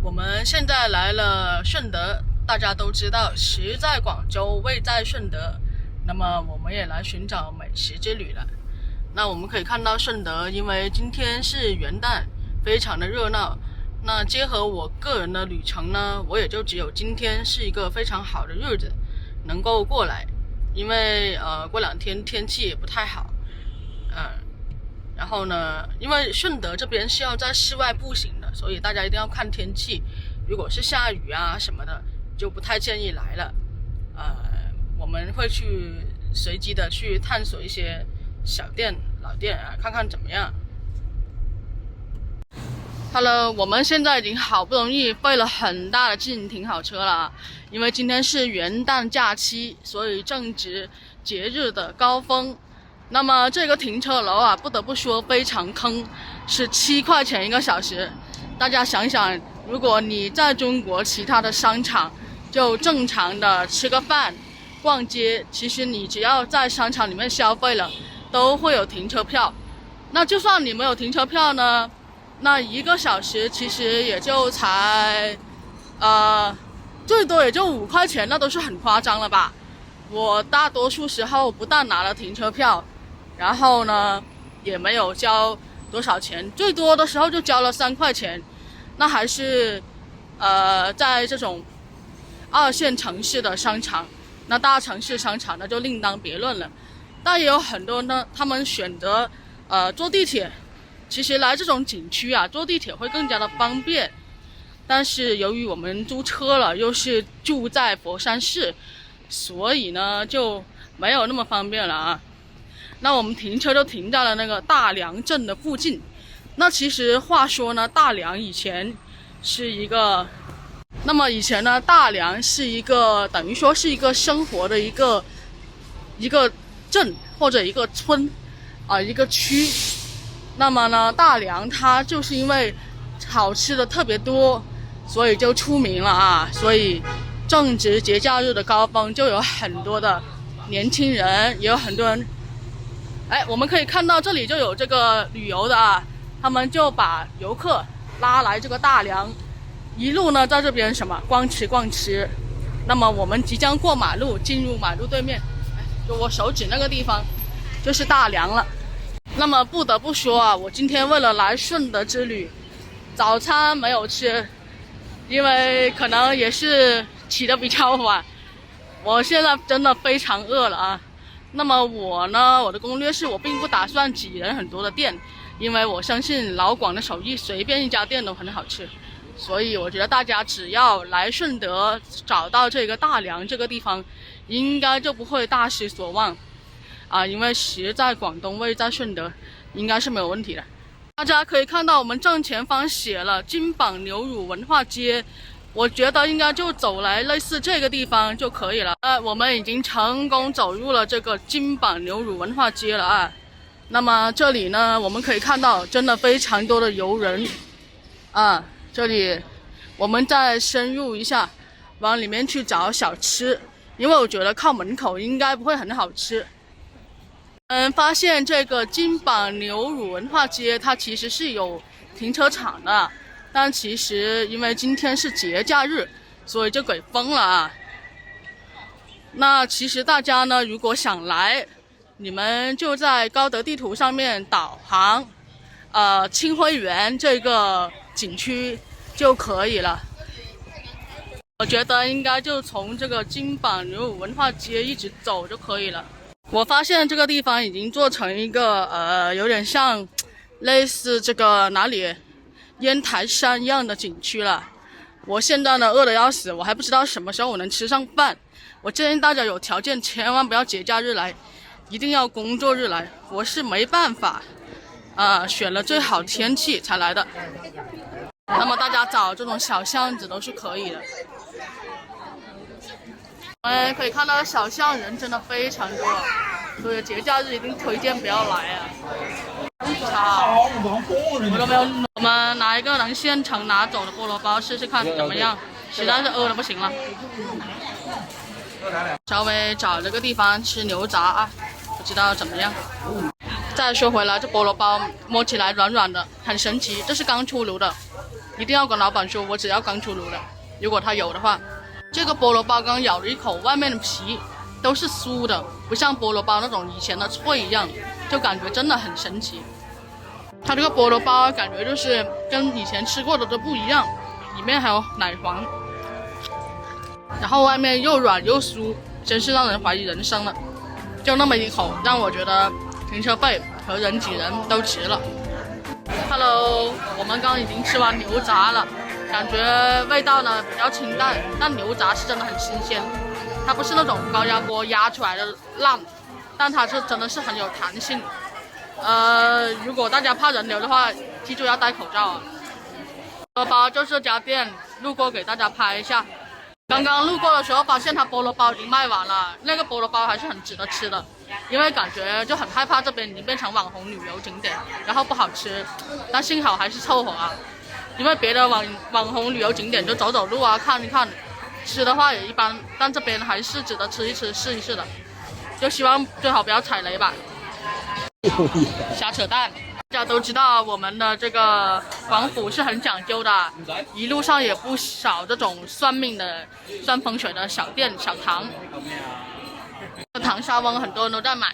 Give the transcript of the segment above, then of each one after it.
我们现在来了顺德，大家都知道食在广州，味在顺德。那么我们也来寻找美食之旅了。那我们可以看到顺德，因为今天是元旦，非常的热闹。那结合我个人的旅程呢，我也就只有今天是一个非常好的日子，能够过来。因为过2天天气也不太好，然后呢，因为顺德这边是要在室外步行的，所以大家一定要看天气。如果是下雨啊什么的，就不太建议来了。我们会去随机的去探索一些小店、老店啊，看看怎么样。Hello， 我们现在已经好不容易费了很大的劲停好车了，因为今天是元旦假期，所以正值节日的高峰。那么这个停车楼啊，不得不说非常坑，是7块钱1个小时。大家想想，如果你在中国其他的商场就正常的吃个饭、逛街，其实你只要在商场里面消费了，都会有停车票。那就算你没有停车票呢，那1个小时其实也就才最多也就5块钱，那都是很夸张了吧。我大多数时候不但拿了停车票，然后呢也没有交多少钱，最多的时候就交了3块钱。那还是在这种2线城市的商场，那大城市商场那就另当别论了。但也有很多呢，他们选择坐地铁。其实来这种景区啊，坐地铁会更加的方便。但是由于我们租车了，又是住在佛山市，所以呢就没有那么方便了啊。那我们停车就停在了那个大良镇的附近。那其实话说呢，大良以前是一个，以前呢，大良是一个等于说是一个生活的一个镇或者一个村一个区。那么呢，大良它就是因为好吃的特别多，所以就出名了啊。所以正值节假日的高峰，就有很多的年轻人，也有很多人。我们可以看到这里就有这个旅游的啊，他们就把游客拉来这个大良，一路呢在这边逛吃。那么我们即将过马路，进入马路对面，就我手指那个地方就是大良了。那么不得不说啊，我今天为了来顺德之旅，早餐没有吃，因为可能也是起得比较晚，我现在真的非常饿了啊。那么我呢，我的攻略是我并不打算挤人很多的店，因为我相信老广的手艺随便一家店都很好吃，所以我觉得大家只要来顺德找到这个大良这个地方，应该就不会大失所望因为食在广东，味在顺德，应该是没有问题的。大家可以看到我们正前方写了金榜牛乳文化街，我觉得应该就走来类似这个地方就可以了。我们已经成功走入了这个金榜牛乳文化街了啊。那么这里呢，我们可以看到真的非常多的游人这里我们再深入一下，往里面去找小吃，因为我觉得靠门口应该不会很好吃。发现这个金榜牛乳文化街它其实是有停车场的，但其实因为今天是节假日，所以就给封了啊。那其实大家呢，如果想来，你们就在高德地图上面导航清晖园这个景区就可以了。我觉得应该就从这个金榜牛乳文化街一直走就可以了。我发现这个地方已经做成一个有点像类似这个哪里烟台山一样的景区了。我现在呢饿得要死，我还不知道什么时候我能吃上饭。我建议大家有条件千万不要节假日来，一定要工作日来。我是没办法选了最好天气才来的。那么大家找这种小巷子都是可以的。可以看到小巷人真的非常多，所以节假日一定推荐不要来啊。我都没有。我们拿一个能现成拿走的菠萝包试试看怎么样，实在是饿得不行了。稍微找了个地方吃牛杂不知道怎么样。再说回来，这菠萝包摸起来软软的，很神奇，这是刚出炉的，一定要跟老板说，我只要刚出炉的。如果他有的话，这个菠萝包刚咬了一口，外面的皮都是酥的，不像菠萝包那种以前的脆一样，就感觉真的很神奇。它这个菠萝包感觉就是跟以前吃过的都不一样，里面还有奶黄，然后外面又软又酥，真是让人怀疑人生了。就那么一口，让我觉得停车费和人挤人都值了。Hello， 我们刚刚已经吃完牛杂了，感觉味道呢比较清淡，但牛杂是真的很新鲜，它不是那种高压锅压出来的烂，但它是真的是很有弹性。如果大家怕人流的话，记住要戴口罩啊。菠萝包就这家店，路过给大家拍一下。刚刚路过的时候发现它菠萝包已经卖完了，那个菠萝包还是很值得吃的，因为感觉就很害怕这边已经变成网红旅游景点，然后不好吃，但幸好还是凑合啊。因为别的网红旅游景点就走走路啊，看一看，吃的话也一般，但这边还是值得吃一吃试一试的，就希望最好不要踩雷吧。瞎扯淡！大家都知道我们的这个广府是很讲究的，一路上也不少这种算命的、算风水的小店小堂。糖沙翁很多人都在买，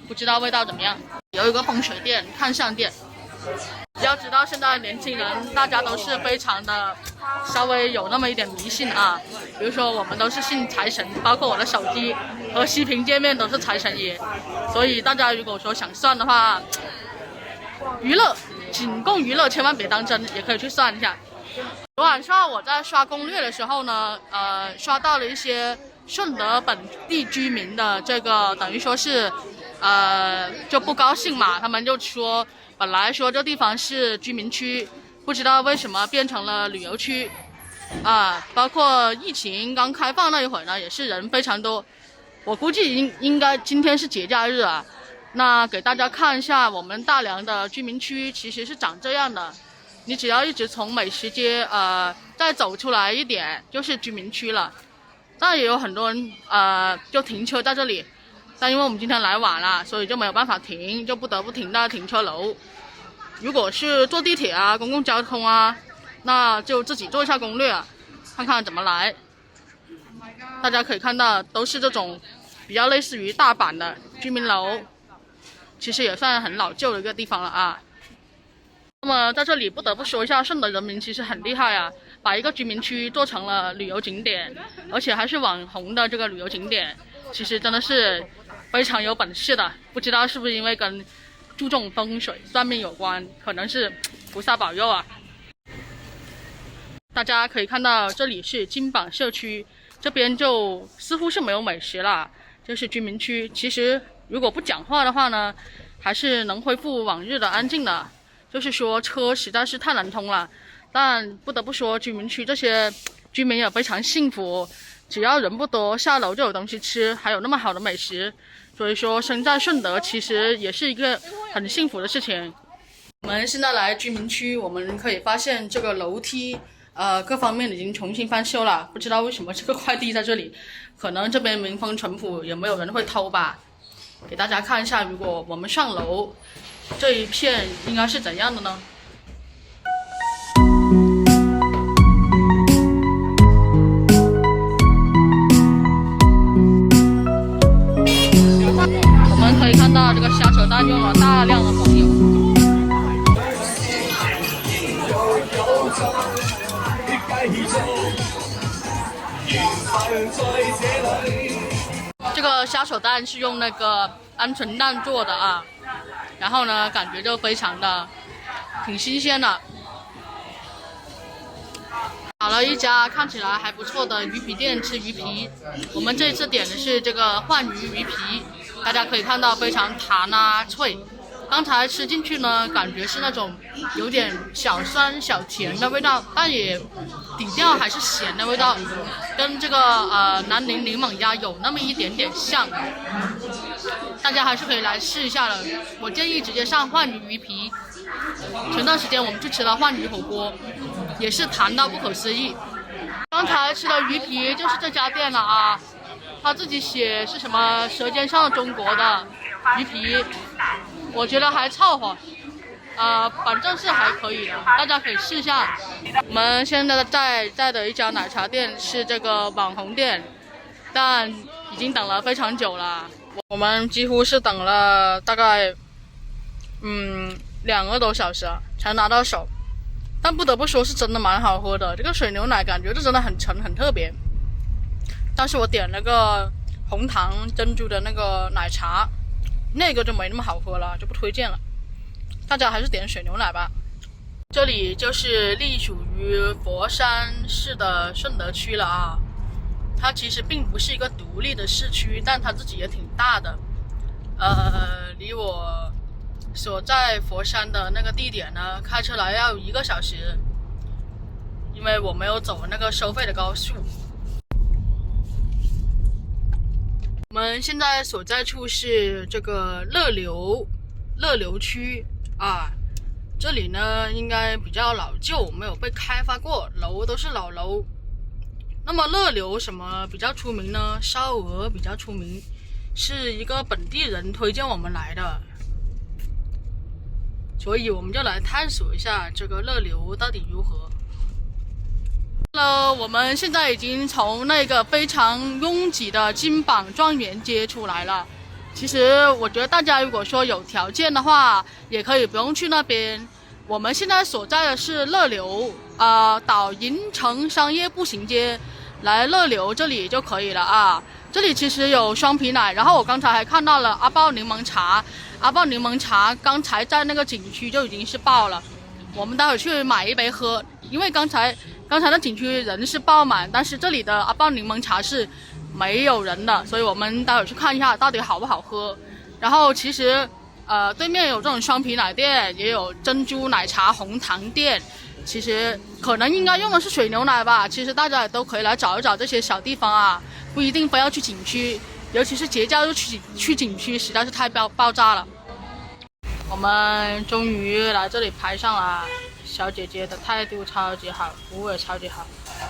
不知道味道怎么样。有一个风水店、看相店。要知道现在年轻人大家都是非常的稍微有那么一点迷信啊，比如说我们都是信财神，包括我的手机和息屏界面都是财神爷，所以大家如果说想算的话，娱乐仅供娱乐，千万别当真，也可以去算一下。昨晚上我在刷攻略的时候呢，刷到了一些顺德本地居民的这个等于说是就不高兴嘛，他们就说本来说这地方是居民区，不知道为什么变成了旅游区啊。包括疫情刚开放那一会儿呢，也是人非常多。我估计应该今天是节假日啊。那给大家看一下我们大良的居民区其实是长这样的。你只要一直从美食街再走出来一点就是居民区了。但也有很多人就停车在这里。但因为我们今天来晚了，所以就没有办法停，就不得不停在停车楼。如果是坐地铁啊、公共交通啊，那就自己做一下攻略啊，看看怎么来。大家可以看到，都是这种比较类似于大阪的居民楼，其实也算很老旧的一个地方了啊。那么在这里不得不说一下，顺德人民其实很厉害啊，把一个居民区做成了旅游景点，而且还是网红的这个旅游景点，其实真的是非常有本事的。不知道是不是因为跟注重风水算命有关，可能是菩萨保佑啊。大家可以看到这里是金榜社区，这边就似乎是没有美食了，就是居民区。其实如果不讲话的话呢，还是能恢复往日的安静的，就是说车实在是太难通了。但不得不说，居民区这些居民也非常幸福，只要人不多，下楼就有东西吃，还有那么好的美食。所以说生在顺德其实也是一个很幸福的事情。我们现在来居民区，我们可以发现这个楼梯各方面已经重新翻修了，不知道为什么这个快递在这里，可能这边民风淳朴，也没有人会偷吧。给大家看一下，如果我们上楼，这一片应该是怎样的呢？我们可以看到这个瞎扯淡用了大量的黄油。这个虾手蛋是用那个鹌鹑蛋做的啊，然后呢，感觉就非常的挺新鲜的。找了一家看起来还不错的鱼皮店吃鱼皮，我们这次点的是这个鲩鱼鱼皮，大家可以看到非常弹啊脆。刚才吃进去呢，感觉是那种有点小酸小甜的味道，但也底调还是咸的味道，跟这个南宁柠檬鸭有那么一点点像。大家还是可以来试一下的，我建议直接上鲩鱼鱼皮。前段时间我们去吃了鲩鱼火锅，也是弹到不可思议。刚才吃的鱼皮就是这家店了啊，他自己写是什么《舌尖上的中国》的鱼皮，我觉得还凑合。反正是还可以的，大家可以试一下。我们现在在的一家奶茶店是这个网红店，但已经等了非常久了。我们几乎是等了大概2个多小时才拿到手，但不得不说是真的蛮好喝的。这个水牛奶感觉这真的很沉很特别。但是我点了个红糖珍珠的那个奶茶，那个就没那么好喝了，就不推荐了。大家还是点水牛奶吧。这里就是隶属于佛山市的顺德区了啊。它其实并不是一个独立的市区，但它自己也挺大的。离我所在佛山的那个地点呢，开车来要1个小时，因为我没有走那个收费的高速。我们现在所在处是这个乐流区啊，这里呢应该比较老旧，没有被开发过，楼都是老楼。那么乐流什么比较出名呢？烧鹅比较出名，是一个本地人推荐我们来的，所以我们就来探索一下这个乐流到底如何。我们现在已经从那个非常拥挤的金榜状元街出来了。其实我觉得大家如果说有条件的话，也可以不用去那边。我们现在所在的是乐流，到银城商业步行街来乐流这里就可以了啊。这里其实有双皮奶，然后我刚才还看到了阿豹柠檬茶。阿豹柠檬茶刚才在那个景区就已经是爆了，我们待会去买一杯喝，因为刚才那景区人是爆满，但是这里的阿豹柠檬茶是没有人的，所以我们待会去看一下到底好不好喝。然后其实对面有这种双皮奶店，也有珍珠奶茶红糖店，其实可能应该用的是水牛奶吧。其实大家也都可以来找一找这些小地方啊，不一定非要去景区，尤其是节假日去景区实在是太爆炸了。我们终于来这里拍上了，小姐姐的态度超级好，服务也超级好，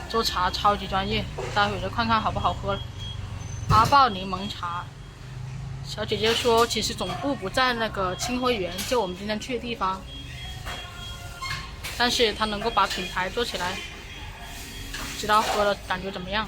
做茶超级专业，待会就看看好不好喝了。阿豹柠檬茶，小姐姐说其实总部不在那个清晖园，就我们今天去的地方，但是她能够把品牌做起来，不知道喝了感觉怎么样。